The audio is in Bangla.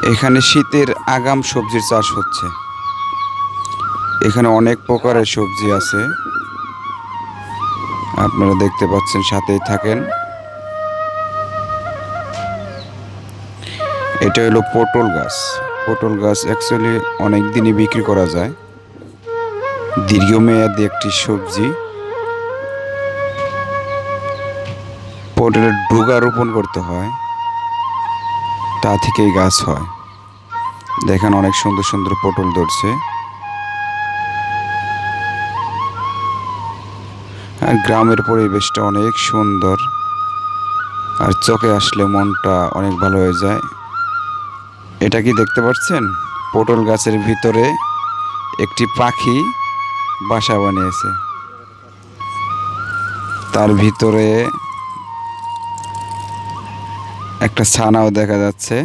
এখানে শীতের আগাম সবজির চাষ হচ্ছে। এখানে অনেক প্রকারের সবজি আছে, আপনারা দেখতে পাচ্ছেন, সাথেই থাকেন। এটা হলো পটল গাছ। পটল গাছ অ্যাকচুয়ালি অনেক দিনই বিক্রি করা যায়, দীর্ঘমেয়াদী একটি সবজি। পটলের ডুগা রোপণ করতে হয়, তা থেকেই গাছ হয়। দেখেন অনেক সুন্দর সুন্দর পটল ধরছে। আর গ্রামের পরিবেশটা অনেক সুন্দর, আর চোখে আসলে মনটা অনেক ভালো হয়ে যায়। এটা কি দেখতে পাচ্ছেন? পটল গাছের ভিতরে একটি পাখি বাসা বানিয়েছে, তার ভিতরে একটা ছানাও দেখা যাচ্ছে।